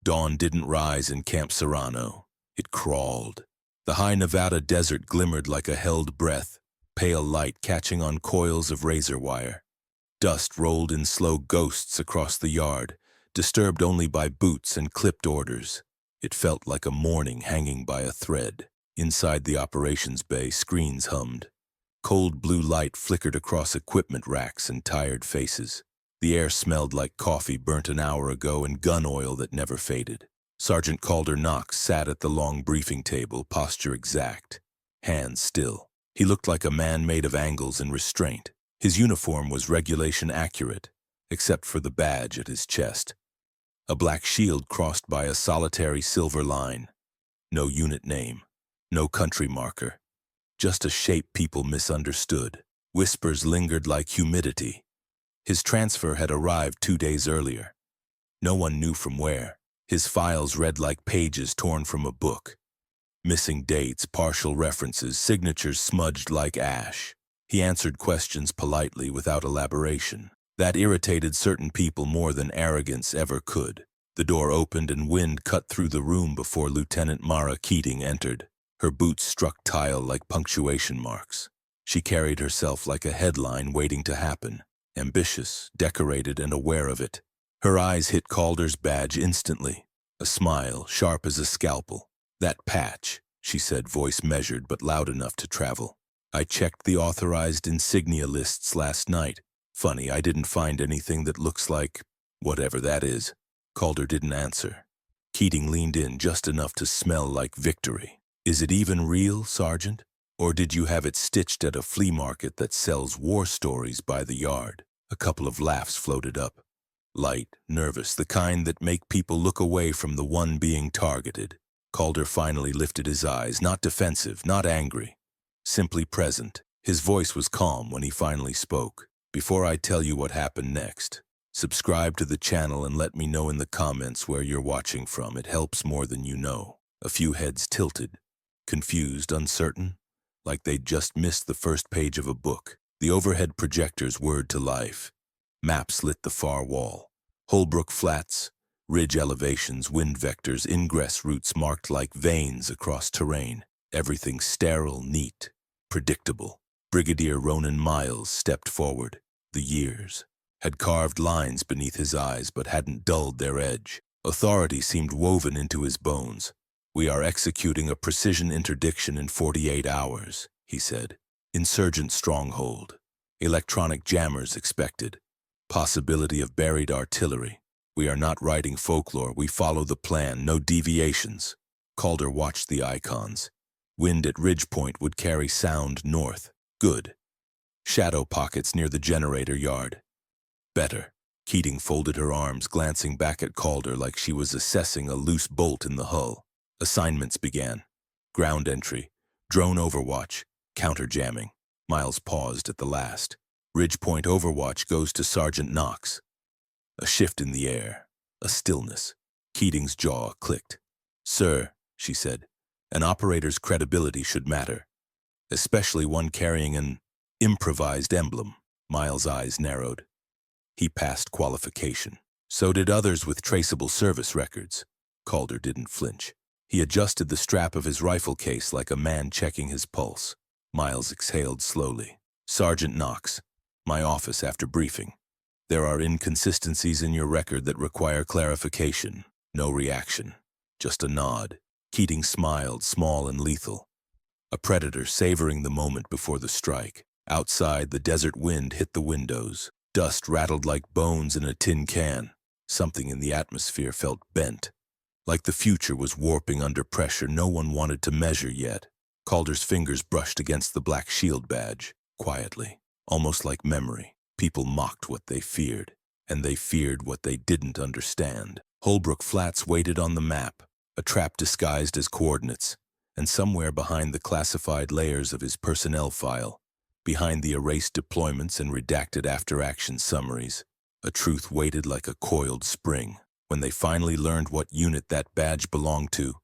Dawn didn't rise in Camp Serrano. It crawled. The high Nevada desert glimmered like a held breath, pale light catching on coils of razor wire. Dust rolled in slow ghosts across the yard, disturbed only by boots and clipped orders. It felt like a morning hanging by a thread. Inside the operations bay, screens hummed. Cold blue light flickered across equipment racks and tired faces. The air smelled like coffee burnt an hour ago and gun oil that never faded. Sergeant Calder Knox sat at the long briefing table, posture exact, hands still. He looked like a man made of angles and restraint. His uniform was regulation accurate, except for the badge at his chest. A black shield crossed by a solitary silver line. No unit name, no country marker. Just a shape people misunderstood. Whispers lingered like humidity. His transfer had arrived 2 days earlier. No one knew from where. His files read like pages torn from a book. Missing dates, partial references, signatures smudged like ash. He answered questions politely without elaboration. That irritated certain people more than arrogance ever could. The door opened and wind cut through the room before Lieutenant Mara Keating entered. Her boots struck tile like punctuation marks. She carried herself like a headline waiting to happen. Ambitious, decorated, and aware of it. Her eyes hit Calder's badge instantly. A smile, sharp as a scalpel. "That patch," she said, voice measured but loud enough to travel. "I checked the authorized insignia lists last night. Funny, I didn't find anything that looks like whatever that is." Calder didn't answer. Keating leaned in just enough to smell like victory. "Is it even real, Sergeant? Or did you have it stitched at a flea market that sells war stories by the yard?" A couple of laughs floated up. Light, nervous, the kind that make people look away from the one being targeted. Calder finally lifted his eyes, not defensive, not angry, simply present. His voice was calm when he finally spoke. "Before I tell you what happened next, subscribe to the channel and let me know in the comments where you're watching from. It helps more than you know." A few heads tilted, confused, uncertain, like they'd just missed the first page of a book. The overhead projectors whirred to life. Maps lit the far wall. Holbrook Flats, ridge elevations, wind vectors, ingress routes marked like veins across terrain. Everything sterile, neat, predictable. Brigadier Ronan Miles stepped forward. The years had carved lines beneath his eyes but hadn't dulled their edge. Authority seemed woven into his bones. "We are executing a precision interdiction in 48 hours, he said. "Insurgent stronghold. Electronic jammers expected. Possibility of buried artillery. We are not writing folklore. We follow the plan. No deviations." Calder watched the icons. Wind at Ridge Point would carry sound north. Good. Shadow pockets near the generator yard. Better. Keating folded her arms, glancing back at Calder like she was assessing a loose bolt in the hull. Assignments began. Ground entry, drone overwatch, counter-jamming. Miles paused at the last. Ridgepoint overwatch goes to Sergeant Knox. A shift in the air, a stillness. Keating's jaw clicked. "Sir," she said, "an operator's credibility should matter, especially one carrying an improvised emblem." Miles' eyes narrowed. He passed qualification. So did others with traceable service records. Calder didn't flinch. He adjusted the strap of his rifle case like a man checking his pulse. Miles exhaled slowly. "Sergeant Knox, my office after briefing. There are inconsistencies in your record that require clarification." No reaction, just a nod. Keating smiled, small and lethal. A predator savoring the moment before the strike. Outside, the desert wind hit the windows. Dust rattled like bones in a tin can. Something in the atmosphere felt bent. Like the future was warping under pressure no one wanted to measure yet. Calder's fingers brushed against the black shield badge, quietly, almost like memory. People mocked what they feared, and they feared what they didn't understand. Holbrook Flats waited on the map, a trap disguised as coordinates, and somewhere behind the classified layers of his personnel file, behind the erased deployments and redacted after-action summaries, a truth waited like a coiled spring. When they finally learned what unit that badge belonged to,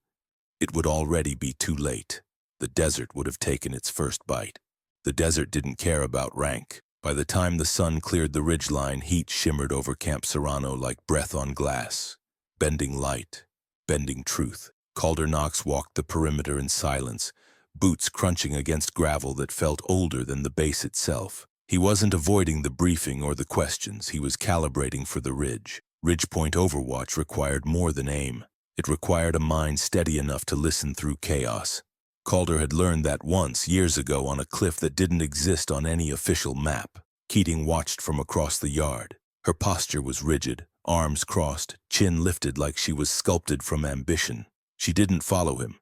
it would already be too late. The desert would have taken its first bite. The desert didn't care about rank. By the time the sun cleared the ridgeline, heat shimmered over Camp Serrano like breath on glass. Bending light, bending truth. Calder Knox walked the perimeter in silence, boots crunching against gravel that felt older than the base itself. He wasn't avoiding the briefing or the questions, he was calibrating for the ridge. Ridgepoint overwatch required more than aim. It required a mind steady enough to listen through chaos. Calder had learned that once, years ago, on a cliff that didn't exist on any official map. Keating watched from across the yard. Her posture was rigid, arms crossed, chin lifted like she was sculpted from ambition. She didn't follow him.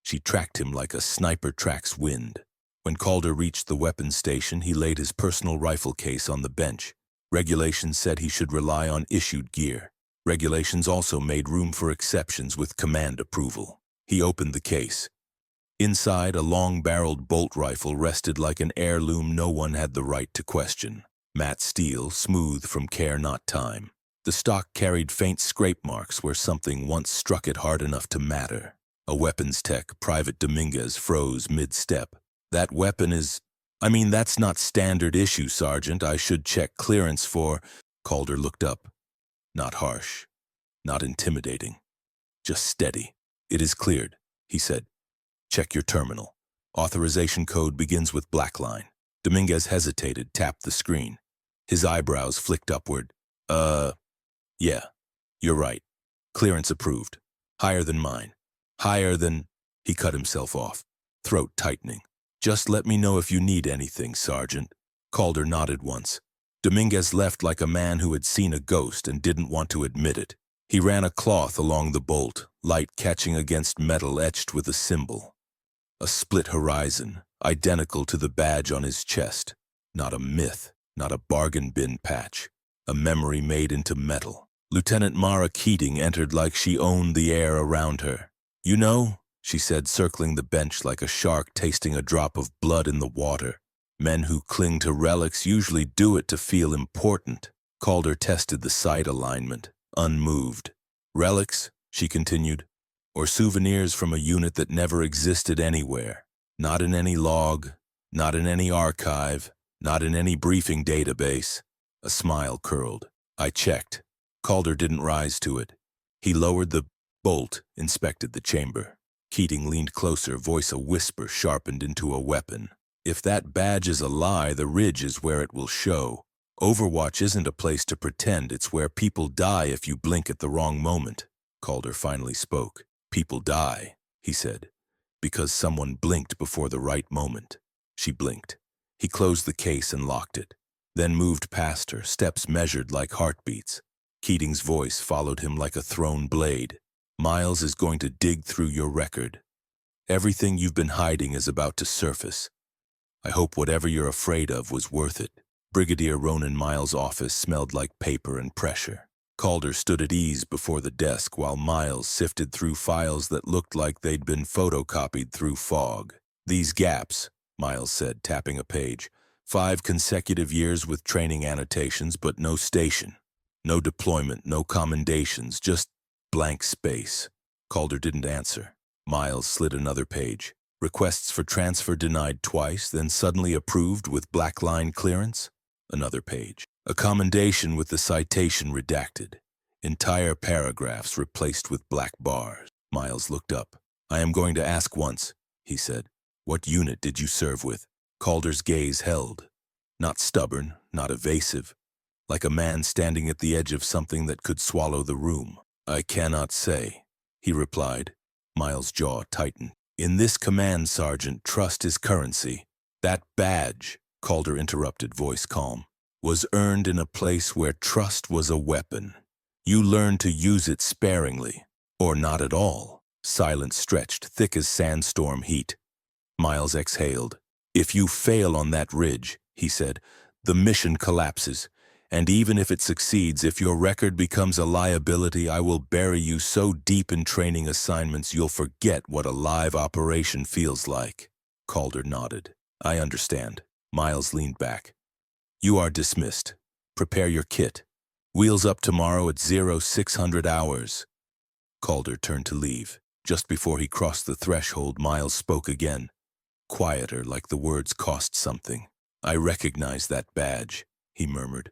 She tracked him like a sniper tracks wind. When Calder reached the weapons station, he laid his personal rifle case on the bench. Regulations said he should rely on issued gear. Regulations also made room for exceptions with command approval. He opened the case. Inside, a long-barreled bolt rifle rested like an heirloom no one had the right to question. Matte steel, smooth from care not time. The stock carried faint scrape marks where something once struck it hard enough to matter. A weapons tech, Private Dominguez, froze mid-step. That weapon is... that's not standard issue, Sergeant. I should check clearance for... Calder looked up. Not harsh. Not intimidating. Just steady. It is cleared, he said. Check your terminal. Authorization code begins with black line. Dominguez hesitated, tapped the screen. His eyebrows flicked upward. Yeah, you're right. Clearance approved. Higher than mine. Higher than... He cut himself off, throat tightening. Just let me know if you need anything, Sergeant. Calder nodded once. Dominguez left like a man who had seen a ghost and didn't want to admit it. He ran a cloth along the bolt, light catching against metal etched with a symbol. A split horizon, identical to the badge on his chest. Not a myth, not a bargain bin patch. A memory made into metal. Lieutenant Mara Keating entered like she owned the air around her. You know, she said, circling the bench like a shark tasting a drop of blood in the water. Men who cling to relics usually do it to feel important. Calder tested the sight alignment, unmoved. Relics, she continued, or souvenirs from a unit that never existed anywhere. Not in any log, not in any archive, not in any briefing database. A smile curled. I checked. Calder didn't rise to it. He lowered the bolt, inspected the chamber. Keating leaned closer, voice a whisper sharpened into a weapon. If that badge is a lie, the ridge is where it will show. Overwatch isn't a place to pretend, it's where people die if you blink at the wrong moment. Calder finally spoke. People die, he said, because someone blinked before the right moment. She blinked. He closed the case and locked it, then moved past her, steps measured like heartbeats. Keating's voice followed him like a thrown blade. Miles is going to dig through your record. Everything you've been hiding is about to surface. I hope whatever you're afraid of was worth it. Brigadier Ronan Miles' office smelled like paper and pressure. Calder stood at ease before the desk while Miles sifted through files that looked like they'd been photocopied through fog. These gaps, Miles said, tapping a page. 5 consecutive years with training annotations, but no station. No deployment, no commendations, just blank space. Calder didn't answer. Miles slid another page. Requests for transfer denied twice, then suddenly approved with black line clearance. Another page. A commendation with the citation redacted. Entire paragraphs replaced with black bars. Miles looked up. I am going to ask once, he said. What unit did you serve with? Calder's gaze held. Not stubborn, not evasive. Like a man standing at the edge of something that could swallow the room. I cannot say, he replied. Miles' jaw tightened. In this command, Sergeant, trust is currency. That badge, Calder interrupted, voice calm, was earned in a place where trust was a weapon. You learn to use it sparingly, or not at all. Silence stretched, thick as sandstorm heat. Miles exhaled. If you fail on that ridge, he said, the mission collapses. And even if it succeeds, if your record becomes a liability, I will bury you so deep in training assignments you'll forget what a live operation feels like. Calder nodded. I understand. Miles leaned back. You are dismissed. Prepare your kit. Wheels up tomorrow at 0600 hours. Calder turned to leave. Just before he crossed the threshold, Miles spoke again. Quieter, like the words cost something. I recognize that badge, he murmured.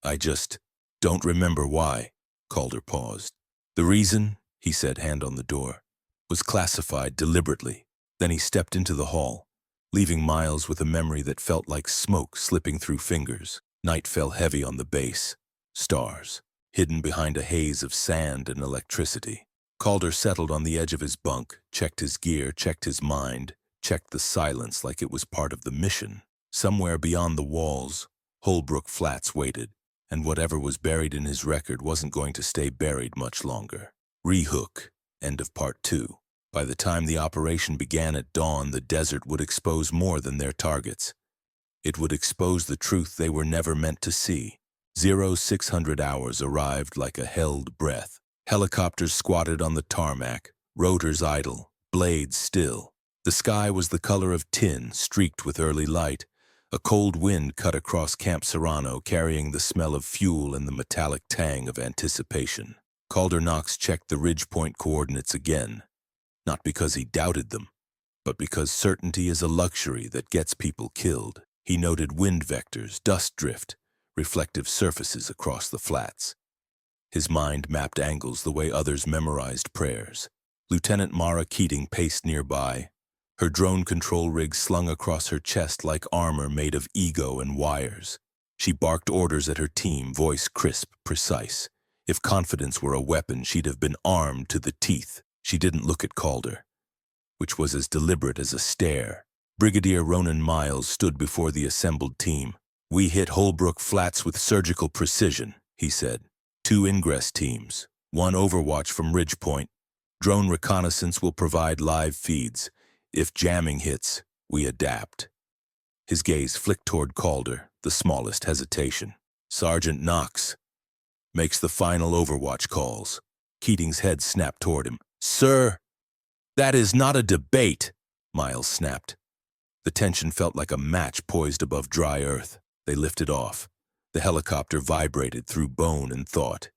I just don't remember why. Calder paused. The reason? he said, hand on the door. Was classified deliberately. Then he stepped into the hall, leaving Miles with a memory that felt like smoke slipping through fingers. Night fell heavy on the base. Stars, hidden behind a haze of sand and electricity. Calder settled on the edge of his bunk, checked his gear, checked his mind, checked the silence like it was part of the mission. Somewhere beyond the walls, Holbrook Flats waited, and whatever was buried in his record wasn't going to stay buried much longer. Rehook. End of part 2. By the time the operation began at dawn, the desert would expose more than their targets. It would expose the truth they were never meant to see. 0600 hours arrived like a held breath. Helicopters squatted on the tarmac, rotors idle, blades still. The sky was the color of tin, streaked with early light. A cold wind cut across Camp Serrano, carrying the smell of fuel and the metallic tang of anticipation. Calder Knox checked the ridge-point coordinates again, not because he doubted them, but because certainty is a luxury that gets people killed. He noted wind vectors, dust drift, reflective surfaces across the flats. His mind mapped angles the way others memorized prayers. Lieutenant Mara Keating paced nearby, her drone control rig slung across her chest like armor made of ego and wires. She barked orders at her team, voice crisp, precise. If confidence were a weapon, she'd have been armed to the teeth. She didn't look at Calder, which was as deliberate as a stare. Brigadier Ronan Miles stood before the assembled team. "We hit Holbrook Flats with surgical precision," he said. 2 ingress teams, 1 overwatch from Ridgepoint. Drone reconnaissance will provide live feeds. If jamming hits, we adapt. His gaze flicked toward Calder, the smallest hesitation. "Sergeant Knox makes the final overwatch calls." Keating's head snapped toward him. "Sir, that is not a debate," Miles snapped. The tension felt like a match poised above dry earth. They lifted off. The helicopter vibrated through bone and thought.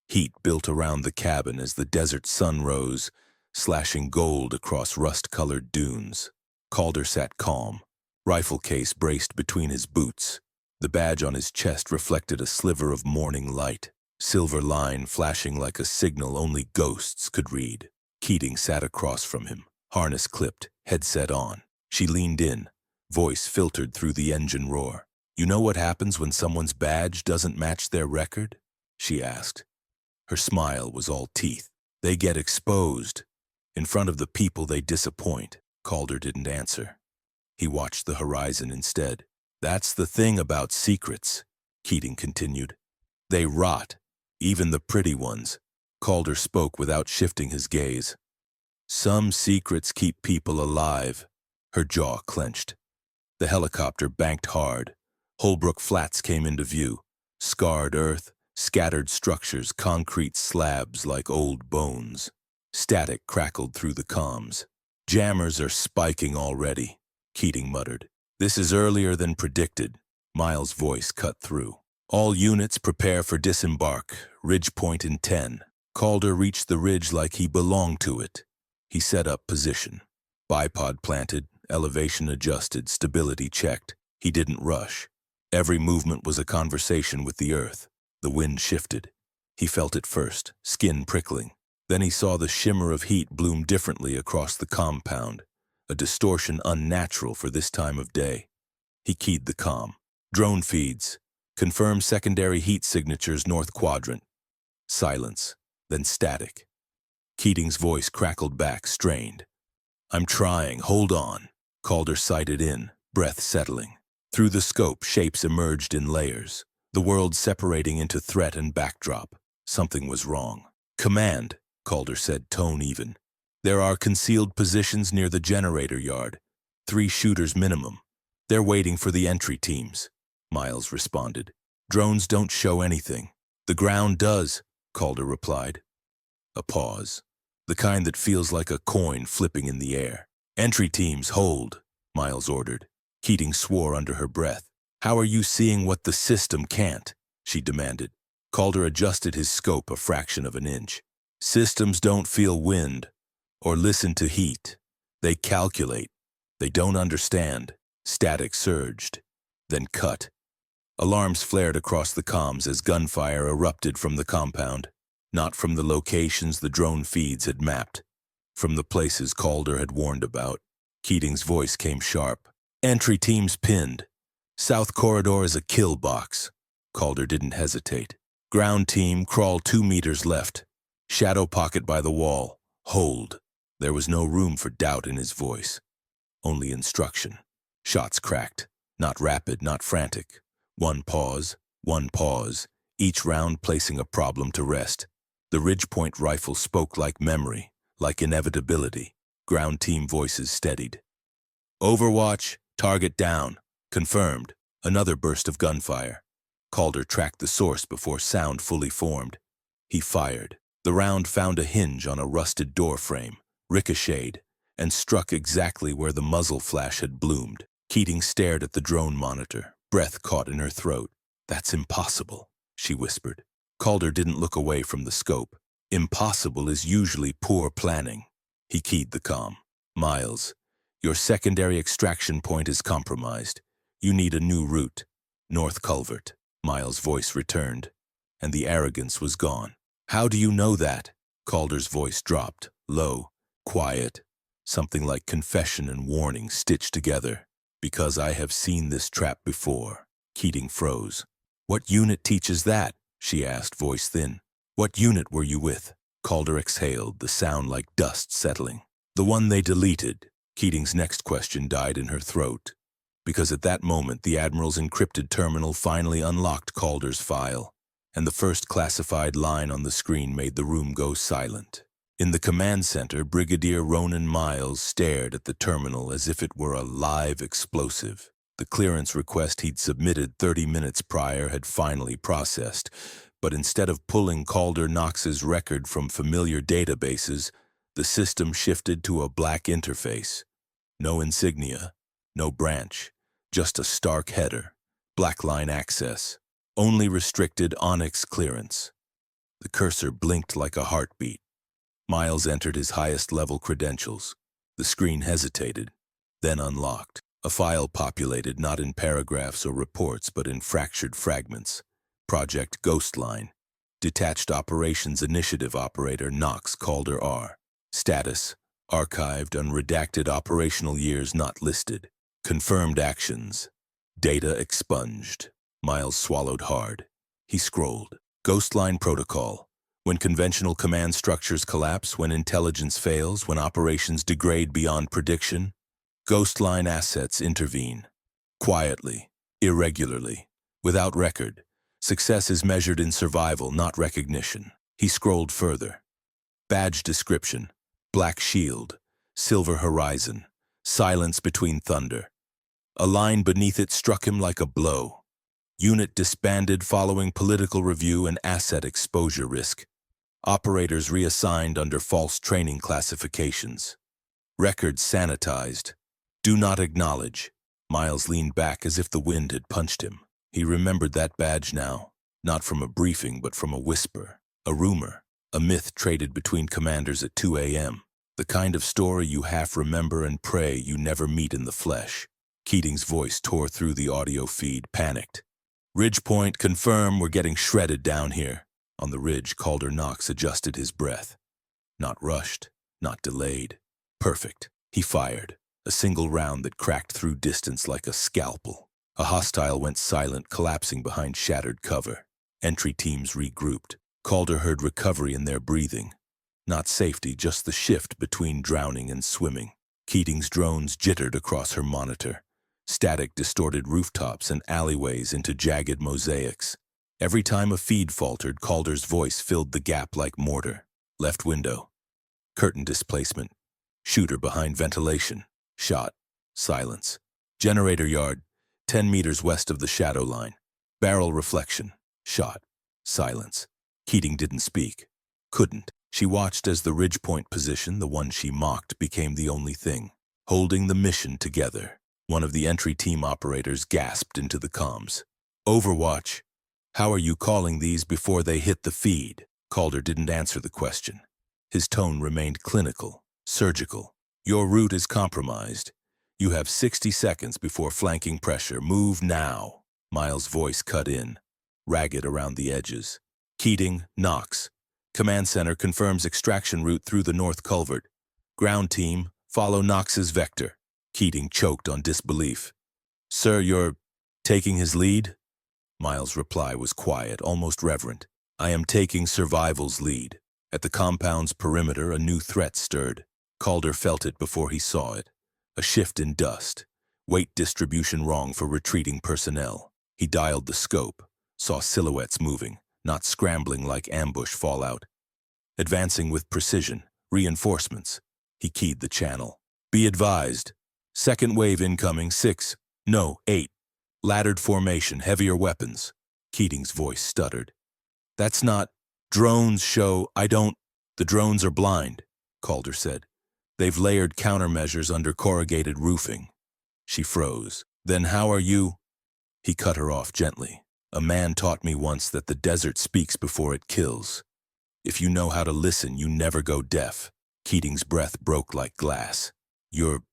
Heat built around the cabin as the desert sun rose, slashing gold across rust-colored dunes. Calder sat calm, rifle case braced between his boots. The badge on his chest reflected a sliver of morning light, silver line flashing like a signal only ghosts could read. Keating sat across from him, harness clipped, headset on. She leaned in, voice filtered through the engine roar. "You know what happens when someone's badge doesn't match their record?" she asked. Her smile was all teeth. "They get exposed. In front of the people they disappoint." Calder didn't answer. He watched the horizon instead. "That's the thing about secrets," Keating continued. "They rot, even the pretty ones." Calder spoke without shifting his gaze. "Some secrets keep people alive." Her jaw clenched. The helicopter banked hard. Holbrook Flats came into view. Scarred earth, scattered structures, concrete slabs like old bones. Static crackled through the comms. "Jammers are spiking already," Keating muttered. "This is earlier than predicted." Miles' voice cut through. "All units prepare for disembark. Ridgepoint in 10. Calder reached the ridge like he belonged to it. He set up position. Bipod planted, elevation adjusted, stability checked. He didn't rush. Every movement was a conversation with the earth. The wind shifted. He felt it first, skin prickling. Then he saw the shimmer of heat bloom differently across the compound, a distortion unnatural for this time of day. He keyed the comm. "Drone feeds. Confirm secondary heat signatures north quadrant." Silence, then static. Keating's voice crackled back, strained. "I'm trying, hold on." Calder sighted in, breath settling. Through the scope, shapes emerged in layers, the world separating into threat and backdrop. Something was wrong. "Command," Calder said, tone even. "There are concealed positions near the generator yard. 3 shooters minimum. They're waiting for the entry teams," Miles responded. "Drones don't show anything." "The ground does," Calder replied. A pause, the kind that feels like a coin flipping in the air. "Entry teams, hold," Miles ordered. Keating swore under her breath. "How are you seeing what the system can't?" she demanded. Calder adjusted his scope a fraction of an inch. "Systems don't feel wind or listen to heat. They calculate. They don't understand." Static surged, then cut. Alarms flared across the comms as gunfire erupted from the compound. Not from the locations the drone feeds had mapped. From the places Calder had warned about. Keating's voice came sharp. Entry teams pinned. South corridor is a kill box. Calder didn't hesitate. Ground team, crawl 2 meters left. Shadow pocket by the wall. Hold. There was no room for doubt in his voice. Only instruction. Shots cracked. Not rapid, not frantic. One pause, each round placing a problem to rest. The Ridgepoint rifle spoke like memory, like inevitability. Ground team voices steadied. Overwatch, target down. Confirmed. Another burst of gunfire. Calder tracked the source before sound fully formed. He fired. The round found a hinge on a rusted door frame, ricocheted, and struck exactly where the muzzle flash had bloomed. Keating stared at the drone monitor, breath caught in her throat. That's impossible, she whispered. Calder didn't look away from the scope. Impossible is usually poor planning. He keyed the comm. Miles, your secondary extraction point is compromised. You need a new route. North Culvert. Miles' voice returned, and the arrogance was gone. How do you know that? Calder's voice dropped, low, quiet, something like confession and warning stitched together. Because I have seen this trap before. Keating froze. What unit teaches that? She asked, voice thin. What unit were you with? Calder exhaled, the sound like dust settling. The one they deleted. Keating's next question died in her throat. Because at that moment the Admiral's encrypted terminal finally unlocked Calder's file, and the first classified line on the screen made the room go silent. In the command center, Brigadier Ronan Miles stared at the terminal as if it were a live explosive. The clearance request he'd submitted 30 minutes prior had finally processed, but instead of pulling Calder Knox's record from familiar databases, the system shifted to a black interface. No insignia, no branch, just a stark header, black line access, only restricted Onyx clearance. The cursor blinked like a heartbeat. Miles entered his highest-level credentials. The screen hesitated, then unlocked. A file populated not in paragraphs or reports, but in fractured fragments. Project Ghostline. Detached Operations Initiative Operator Knox Calder R. Status: archived, unredacted operational years not listed. Confirmed actions. Data expunged. Miles swallowed hard. He scrolled. Ghostline Protocol. When conventional command structures collapse, when intelligence fails, when operations degrade beyond prediction, Ghostline assets intervene. Quietly, irregularly, without record. Success is measured in survival, not recognition. He scrolled further. Badge description: black shield, silver horizon, silence between thunder. A line beneath it struck him like a blow. Unit disbanded following political review and asset exposure risk. Operators reassigned under false training classifications. Records sanitized. Do not acknowledge. Miles leaned back as if the wind had punched him. He remembered that badge now, not from a briefing but from a whisper, a rumor, a myth traded between commanders at 2 a.m. The kind of story you half remember and pray you never meet in the flesh. Keating's voice tore through the audio feed, panicked. Ridgepoint, confirm we're getting shredded down here. On the ridge, Calder Knox adjusted his breath. Not rushed, not delayed. Perfect. He fired. A single round that cracked through distance like a scalpel. A hostile went silent, collapsing behind shattered cover. Entry teams regrouped. Calder heard recovery in their breathing. Not safety, just the shift between drowning and swimming. Keating's drones jittered across her monitor. Static distorted rooftops and alleyways into jagged mosaics. Every time a feed faltered, Calder's voice filled the gap like mortar. Left window. Curtain displacement. Shooter behind ventilation. Shot. Silence. Generator yard. 10 meters west of the shadow line. Barrel reflection. Shot. Silence. Keating didn't speak. Couldn't. She watched as the Ridgepoint position, the one she mocked, became the only thing. Holding the mission together. One of the entry team operators gasped into the comms. Overwatch. How are you calling these before they hit the feed? Calder didn't answer the question. His tone remained clinical, surgical. Your route is compromised. You have 60 seconds before flanking pressure. Move now. Miles' voice cut in, ragged around the edges. Keating, Knox. Command Center confirms extraction route through the north culvert. Ground team, follow Knox's vector. Keating choked on disbelief. Sir, you're taking his lead? Miles' reply was quiet, almost reverent. I am taking survival's lead. At the compound's perimeter, a new threat stirred. Calder felt it before he saw it. A shift in dust. Weight distribution wrong for retreating personnel. He dialed the scope, saw silhouettes moving, not scrambling like ambush fallout. Advancing with precision, reinforcements. He keyed the channel. Be advised. Second wave incoming, 6, no, 8. Laddered formation, heavier weapons. Keating's voice stuttered. That's not. Drones show, The drones are blind, Calder said. They've layered countermeasures under corrugated roofing. She froze. Then how are you? He cut her off gently. A man taught me once that the desert speaks before it kills. If you know how to listen, you never go deaf. Keating's breath broke like glass. Your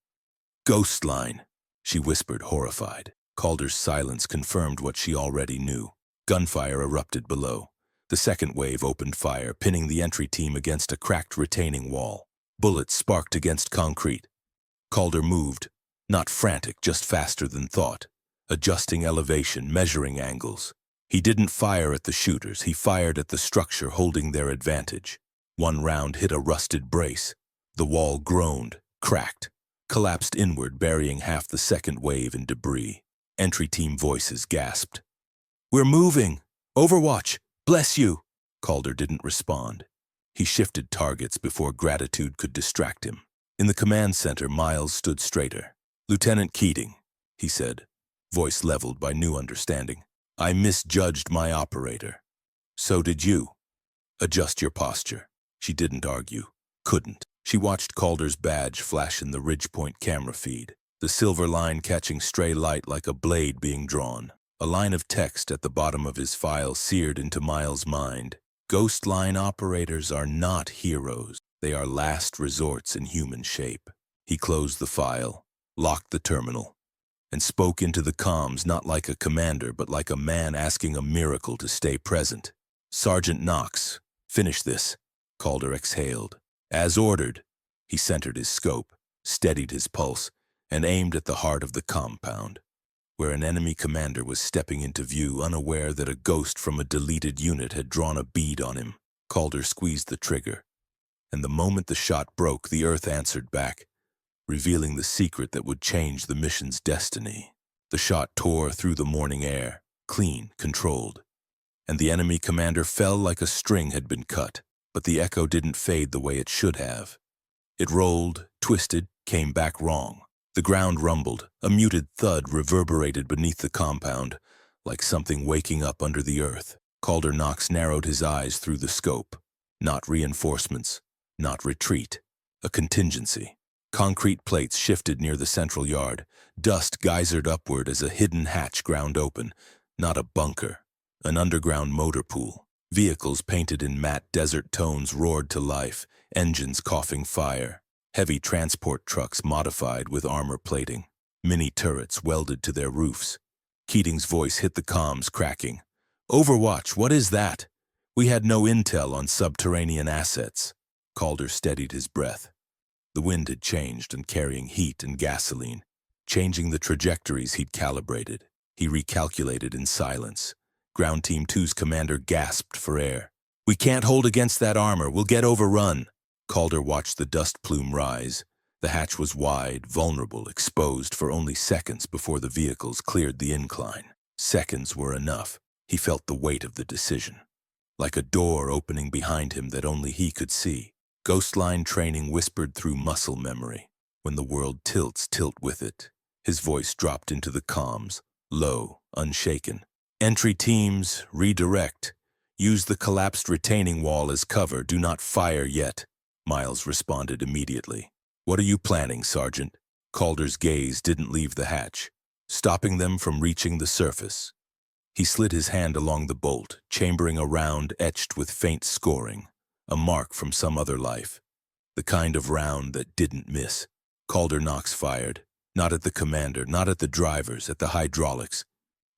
ghost line, she whispered, horrified. Calder's silence confirmed what she already knew. Gunfire erupted below. The second wave opened fire, pinning the entry team against a cracked retaining wall. Bullets sparked against concrete. Calder moved, not frantic, just faster than thought, adjusting elevation, measuring angles. He didn't fire at the shooters, he fired at the structure holding their advantage. One round hit a rusted brace. The wall groaned, cracked, collapsed inward, burying half the second wave in debris. Entry team voices gasped. We're moving! Overwatch! Bless you! Calder didn't respond. He shifted targets before gratitude could distract him. In the command center, Miles stood straighter. Lieutenant Keating, he said, voice leveled by new understanding. I misjudged my operator. So did you. Adjust your posture. She didn't argue. Couldn't. She watched Calder's badge flash in the Ridgepoint camera feed, the silver line catching stray light like a blade being drawn. A line of text at the bottom of his file seared into Miles' mind. Ghost line operators are not heroes. They are last resorts in human shape. He closed the file, locked the terminal, and spoke into the comms not like a commander but like a man asking a miracle to stay present. Sergeant Knox, finish this. Calder exhaled. As ordered. He centered his scope, steadied his pulse, and aimed at the heart of the compound, where an enemy commander was stepping into view, unaware that a ghost from a deleted unit had drawn a bead on him. Calder squeezed the trigger, and the moment the shot broke, the Earth answered back, revealing the secret that would change the mission's destiny. The shot tore through the morning air, clean, controlled, and the enemy commander fell like a string had been cut, but the echo didn't fade the way it should have. It rolled, twisted, came back wrong. The ground rumbled, a muted thud reverberated beneath the compound, like something waking up under the earth. Calder Knox narrowed his eyes through the scope. Not reinforcements, not retreat, a contingency. Concrete plates shifted near the central yard. Dust geysered upward as a hidden hatch ground open. Not a bunker, an underground motor pool. Vehicles painted in matte desert tones roared to life, engines coughing fire. Heavy transport trucks modified with armor plating. Mini turrets welded to their roofs. Keating's voice hit the comms, cracking. Overwatch, what is that? We had no intel on subterranean assets. Calder steadied his breath. The wind had changed and carrying heat and gasoline, changing the trajectories he'd calibrated. He recalculated in silence. Ground Team 2's commander gasped for air. We can't hold against that armor. We'll get overrun. Calder watched the dust plume rise. The hatch was wide, vulnerable, exposed for only seconds before the vehicles cleared the incline. Seconds were enough. He felt the weight of the decision, like a door opening behind him that only he could see. Ghostline training whispered through muscle memory. When the world tilts, tilt with it. His voice dropped into the comms, low, unshaken. Entry teams, redirect. Use the collapsed retaining wall as cover. Do not fire yet. Miles responded immediately. What are you planning, Sergeant? Calder's gaze didn't leave the hatch, stopping them from reaching the surface. He slid his hand along the bolt, chambering a round etched with faint scoring, a mark from some other life, the kind of round that didn't miss. Calder Knox fired, not at the commander, not at the drivers, at the hydraulics.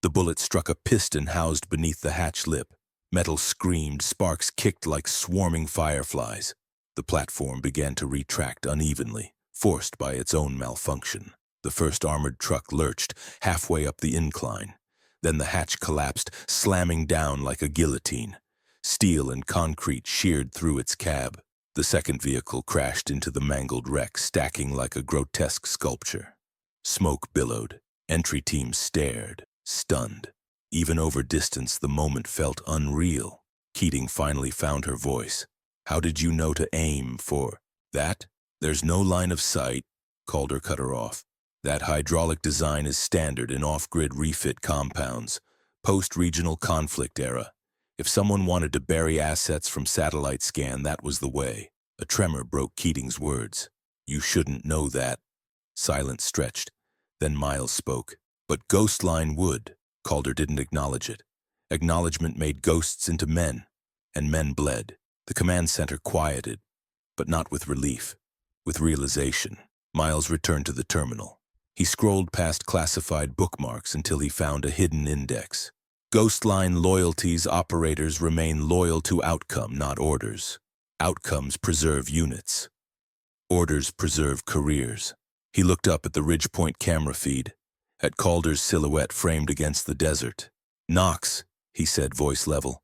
The bullet struck a piston housed beneath the hatch lip, Metal screamed, sparks kicked like swarming fireflies. The platform began to retract unevenly, forced by its own malfunction. The first armored truck lurched halfway up the incline. Then the hatch collapsed, slamming down like a guillotine. Steel and concrete sheared through its cab. The second vehicle crashed into the mangled wreck, stacking like a grotesque sculpture. Smoke billowed. Entry teams stared, stunned. Even over distance, the moment felt unreal. Keating finally found her voice. "How did you know to aim for that?" "There's no line of sight," Calder cut her off. "That hydraulic design is standard in off-grid refit compounds, post-regional conflict era. If someone wanted to bury assets from satellite scan, that was the way." A tremor broke Keating's words. "You shouldn't know that." Silence stretched. Then Miles spoke. "But Ghostline would." Calder didn't acknowledge it. Acknowledgement made ghosts into men, and men bled. The command center quieted, but not with relief, with realization. Miles returned to the terminal. He scrolled past classified bookmarks until he found a hidden index. Ghostline loyalties operators remain loyal to outcome, not orders. Outcomes preserve units. Orders preserve careers. He looked up at the Ridgepoint camera feed, at Calder's silhouette framed against the desert. "Knox," he said, voice level.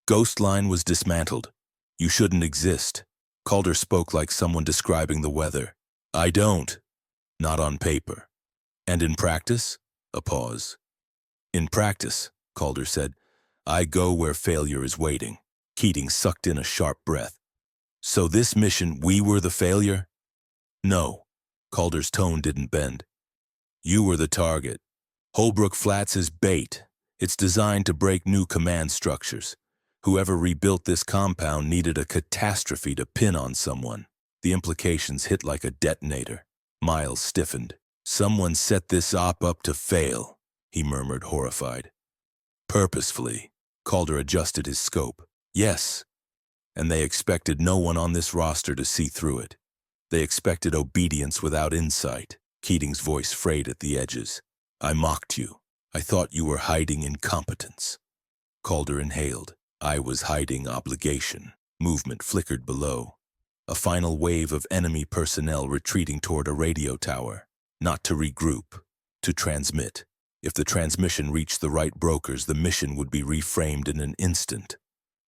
"Ghostline was dismantled. You shouldn't exist." Calder spoke like someone describing the weather. "I don't. Not on paper." "And in practice?" A pause. "In practice," Calder said, "I go where failure is waiting." Keating sucked in a sharp breath. "So this mission, we were the failure?" "No." Calder's tone didn't bend. "You were the target. Holbrook Flats is bait. It's designed to break new command structures. Whoever rebuilt this compound needed a catastrophe to pin on someone." The implications hit like a detonator. Miles stiffened. "Someone set this op up to fail," he murmured, horrified. "Purposefully." Calder adjusted his scope. "Yes. And they expected no one on this roster to see through it. They expected obedience without insight." Keating's voice frayed at the edges. "I mocked you. I thought you were hiding incompetence." Calder inhaled. "I was hiding obligation." Movement flickered below. A final wave of enemy personnel retreating toward a radio tower. Not to regroup, to transmit. If the transmission reached the right brokers, the mission would be reframed in an instant.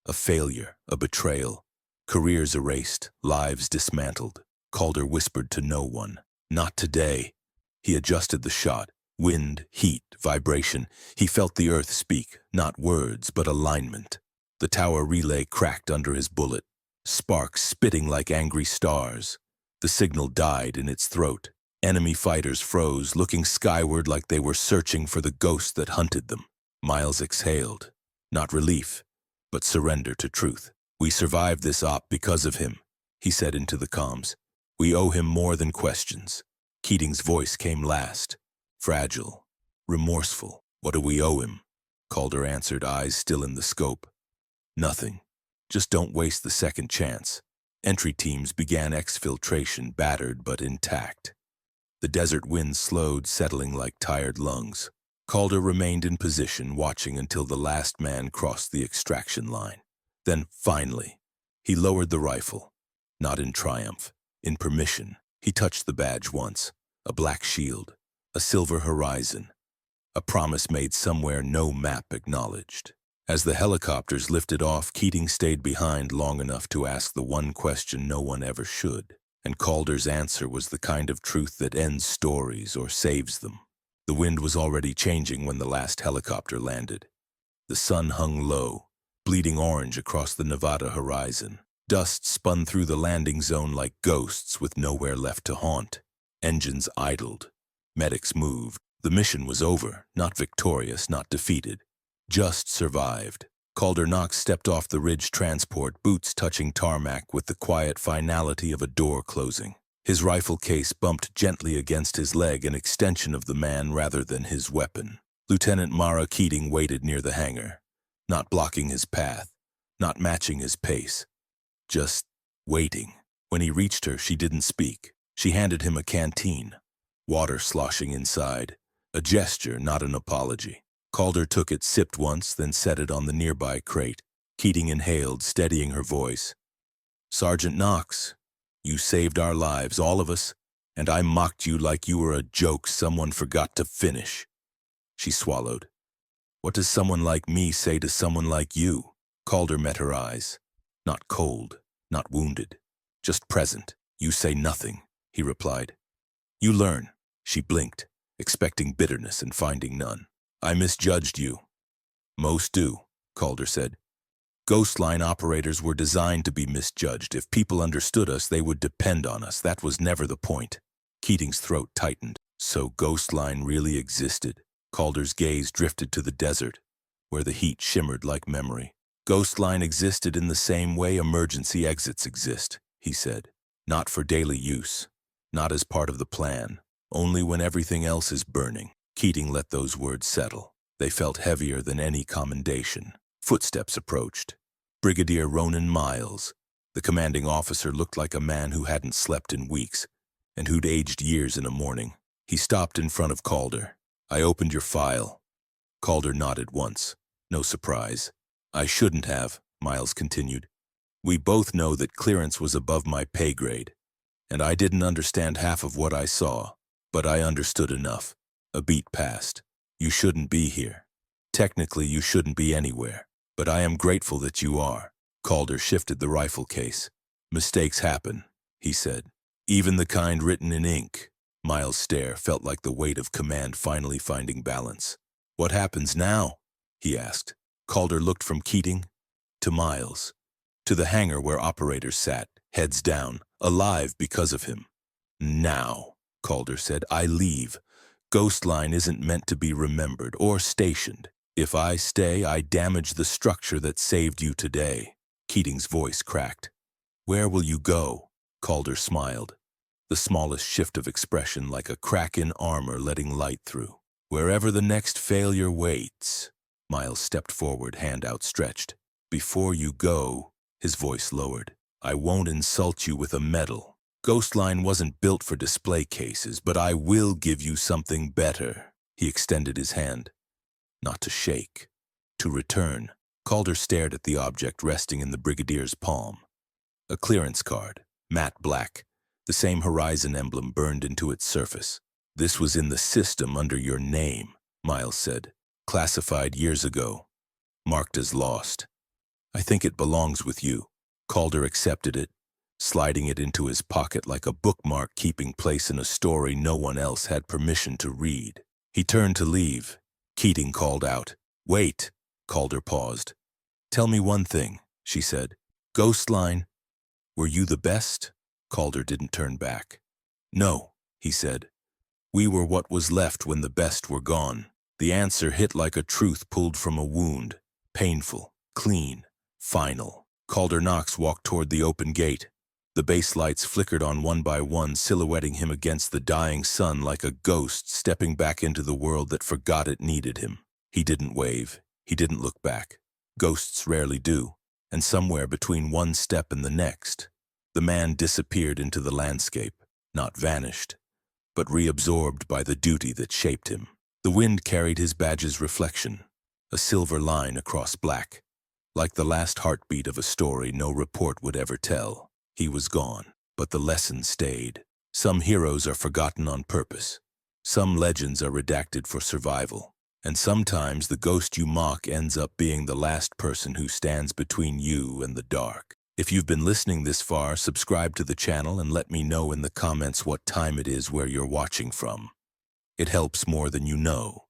A failure, a betrayal. Careers erased, lives dismantled. Calder whispered to no one. "Not today." He adjusted the shot. Wind, heat, vibration. He felt the earth speak, not words, but alignment. The tower relay cracked under his bullet, sparks spitting like angry stars. The signal died in its throat. Enemy fighters froze, looking skyward like they were searching for the ghost that hunted them. Miles exhaled. Not relief, but surrender to truth. "We survived this op because of him," he said into the comms. "We owe him more than questions." Keating's voice came last. Fragile, remorseful. "What do we owe him?" Calder answered, eyes still in the scope. "Nothing. Just don't waste the second chance." Entry teams began exfiltration, battered but intact. The desert wind slowed, settling like tired lungs. Calder remained in position, watching until the last man crossed the extraction line. Then, finally, he lowered the rifle. Not in triumph, in permission. He touched the badge once. A black shield. A silver horizon. A promise made somewhere no map acknowledged. As the helicopters lifted off, Keating stayed behind long enough to ask the one question no one ever should. And Calder's answer was the kind of truth that ends stories or saves them. The wind was already changing when the last helicopter landed. The sun hung low, bleeding orange across the Nevada horizon. Dust spun through the landing zone like ghosts with nowhere left to haunt. Engines idled. Medics moved. The mission was over, not victorious, not defeated. Just survived. Calder Knox stepped off the ridge transport, boots touching tarmac with the quiet finality of a door closing. His rifle case bumped gently against his leg, an extension of the man rather than his weapon. Lieutenant Mara Keating waited near the hangar, not blocking his path, not matching his pace, just waiting. When he reached her, she didn't speak. She handed him a canteen, water sloshing inside, a gesture, not an apology. Calder took it, sipped once, then set it on the nearby crate. Keating inhaled, steadying her voice. Sergeant Knox, you saved our lives, all of us, and I mocked you like you were a joke someone forgot to finish. She swallowed. What does someone like me say to someone like you? Calder met her eyes. Not cold, not wounded, just present. You say nothing, he replied. You learn. She blinked, expecting bitterness and finding none. I misjudged you. Most do, Calder said. Ghost line operators were designed to be misjudged. If people understood us, they would depend on us. That was never the point. Keating's throat tightened. So Ghost line really existed. Calder's gaze drifted to the desert, where the heat shimmered like memory. Ghost line existed in the same way emergency exits exist, he said. Not for daily use, not as part of the plan, only when everything else is burning. Keating let those words settle. They felt heavier than any commendation. Footsteps approached. Brigadier Ronan Miles. The commanding officer looked like a man who hadn't slept in weeks, and who'd aged years in a morning. He stopped in front of Calder. I opened your file. Calder nodded once. No surprise. I shouldn't have, Miles continued. We both know that clearance was above my pay grade, and I didn't understand half of what I saw, but I understood enough. A beat passed. You shouldn't be here. Technically, you shouldn't be anywhere, but I am grateful that you are. Calder shifted the rifle case. Mistakes happen, he said. Even the kind written in ink. Miles' stare felt like the weight of command finally finding balance. What happens now? He asked. Calder looked from Keating to Miles, to the hangar where operators sat, heads down, alive because of him. Now, Calder said, I leave. Ghost line isn't meant to be remembered or stationed. If I stay, I damage the structure that saved you today. Keating's voice cracked. Where will you go? Calder smiled, the smallest shift of expression like a crack in armor letting light through. Wherever the next failure waits. Miles stepped forward, hand outstretched. Before you go, his voice lowered, I won't insult you with a medal. Ghostline wasn't built for display cases, but I will give you something better. He extended his hand. Not to shake, to return. Calder stared at the object resting in the brigadier's palm. A clearance card, matte black, the same horizon emblem burned into its surface. This was in the system under your name, Miles said. Classified years ago. Marked as lost. I think it belongs with you. Calder accepted it, sliding it into his pocket like a bookmark keeping place in a story no one else had permission to read. He turned to leave. Keating called out. Wait. Calder paused. Tell me one thing, she said. Ghostline, were you the best? Calder didn't turn back. No, he said. We were what was left when the best were gone. The answer hit like a truth pulled from a wound. Painful, clean, final. Calder Knox walked toward the open gate. The base lights flickered on one by one, silhouetting him against the dying sun like a ghost stepping back into the world that forgot it needed him. He didn't wave. He didn't look back. Ghosts rarely do. And somewhere between one step and the next, the man disappeared into the landscape, not vanished, but reabsorbed by the duty that shaped him. The wind carried his badge's reflection, a silver line across black, like the last heartbeat of a story no report would ever tell. He was gone, but the lesson stayed. Some heroes are forgotten on purpose. Some legends are redacted for survival. And sometimes the ghost you mock ends up being the last person who stands between you and the dark. If you've been listening this far, subscribe to the channel and let me know in the comments what time it is where you're watching from. It helps more than you know.